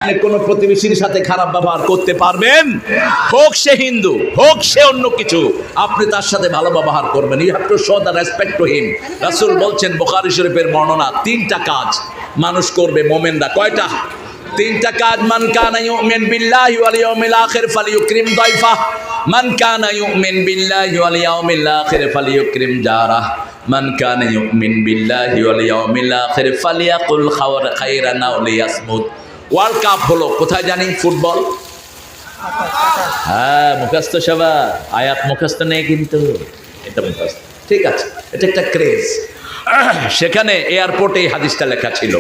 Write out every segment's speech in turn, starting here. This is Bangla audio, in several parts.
কোন প্রতিবেশীর সাথে খারাপ ব্যবহার করতে পারবেন, হোক সে হিন্দু হোক সে অন্য কিছু, আপনি তার সাথে ভালো ব্যবহার করবেন। You have to show the respect to him. রাসূল বলছেন, বুখারী শরীফের বর্ণনা, তিনটা কাজ মানুষ করবে মুমিনরা। কয়টা? তিনটা কাজ। মান কানা ইউমিন বিল্লাহি ওয়াল ইয়াউমিল আখির ফালিয়ুকরিম দাইফা, মান কানা ইউমিন বিল্লাহি ওয়াল ইয়াউমিল আখির ফালিয়ুকরিম জারাহ, মান কানা ইউমিন বিল্লাহি ওয়াল ইয়াউমিল আখির ফালিয়াকুল খায়রান আও লিয়াসমুত। ওয়ার্ল্ড কাপ হলো কোথায় জানি? ফুটবল। হ্যাঁ, মুখস্থ সবার আয়াত মুখস্থ নেই, কিন্তু এটা মুখস্থ। ঠিক আছে, এটা একটা ক্রেজ। সেখানে এয়ারপোর্টে এই হাদিসটা লেখা ছিল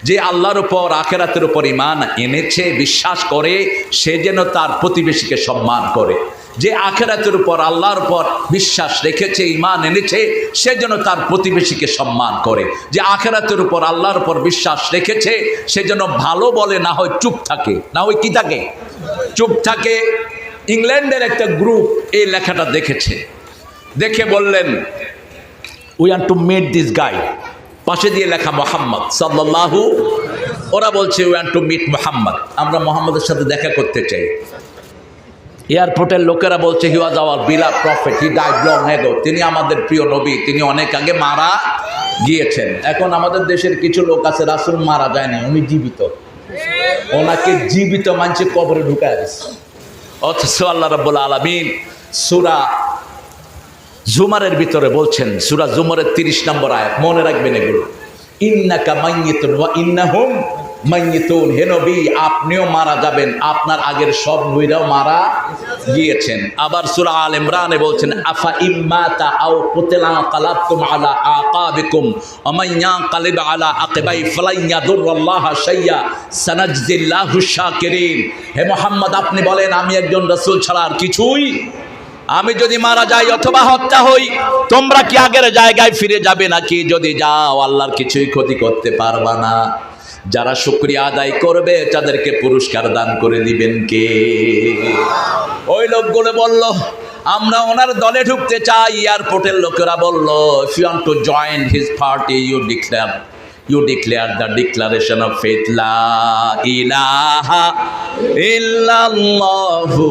যে আল্লাহর উপর আখিরাতের উপর ঈমান এনেছে, বিশ্বাস করে, সে যেন তার প্রতিবেশীকে সম্মান করে। যে আখিরাতের উপর আল্লাহর উপর বিশ্বাস রেখেছে, ঈমান এনেছে, সে যেন তার প্রতিবেশীকে সম্মান করে। যে আখিরাতের উপর আল্লাহর উপর বিশ্বাস রেখেছে, সে যেন ভালো বলে, না হয় চুপ থাকে। না হয় কি থাকে? চুপ থাকে। ইংল্যান্ডের একটা গ্রুপ এই লেখাটা দেখেছে, দেখে বললেন, we want to meet this guy. পাশে দিয়ে লেখা মুহাম্মদ সাল্লাল্লাহু। ওরা বলছে we want to meet Muhammad, আমরা মুহাম্মদের সাথে দেখা করতে চাই। এয়ারপোর্টের লোকেরা বলছে, he was our beloved prophet, he died long ago, তিনি আমাদের প্রিয় নবী, তিনি অনেক আগে মারা গিয়েছেন। এখন আমাদের দেশের কিছু লোক আছে, রাসূল মারা যায়নি, উনি জীবিত, ওনাকে জীবিত মানছে কবরে ঢুকায় দিচ্ছে। অথচ আল্লাহ রাব্বুল আলামিন সূরা জুমারের ভিতরে বলছেন, সূরা জুমারের 30 নম্বর আয়াত, মনে রাখবেন এগুলো, ইন্নাকা মাইয়িতুন ওয়া ইন্নাহুম মাইয়িতুন। হে নবী, আপনিও মারা যাবেন, আপনার আগের সব নবীরাও মারা গিয়েছেন। আবার সূরা আল ইমরানে বলছেন, আফা ইম্মাতা আও কুতিলা কালাবতুম আলা আকাবিকুম ওয়া মান ইয়ানকালিব আলা আকিবাই ফালান ইয়াদুররাল্লাহা শাইয়্যা সানাজজিল্লাহু শাকিরিন। হে মুহাম্মদ, আপনি বলেন, আমি একজন রাসূল ছাড়া আর কিছুই, আমি যদি মারা যাই অথবা হত্যা হই, তোমরা কি আগের জায়গায় ফিরে যাবে নাকি? যদি যাও, আল্লাহর কিছুই ক্ষতি করতে পারবা না। যারা শুকরিয়া আদায় করবে তাদেরকে পুরস্কার দান করে দিবেন কে? ওই লোকগুলো বলল, আমরা ওনার দলে ঢুকতে চাই। এয়ারপোর্টের লোকেরা বলল, if you want to join his party, you declare the declaration of faith, la ilaha illallahu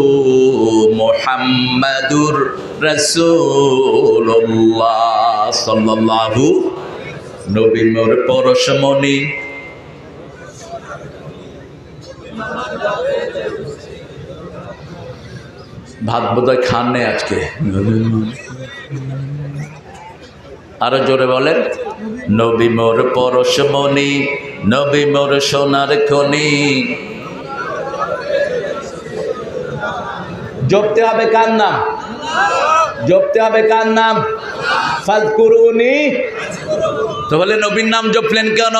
muhammadur rasulullah sallallahu। নবী মোর পরশমণি, ভাত বোধহয় খান নেই আজকে, আরো জোরে বলেন, নবী মোর পরশমণি, নবী মোর সোনার খনি। জপতে হবে কার নাম? জপতে হবে কার নাম? ফাযকুরুনি। তো বলে, নবীর নাম জপলেন কেন?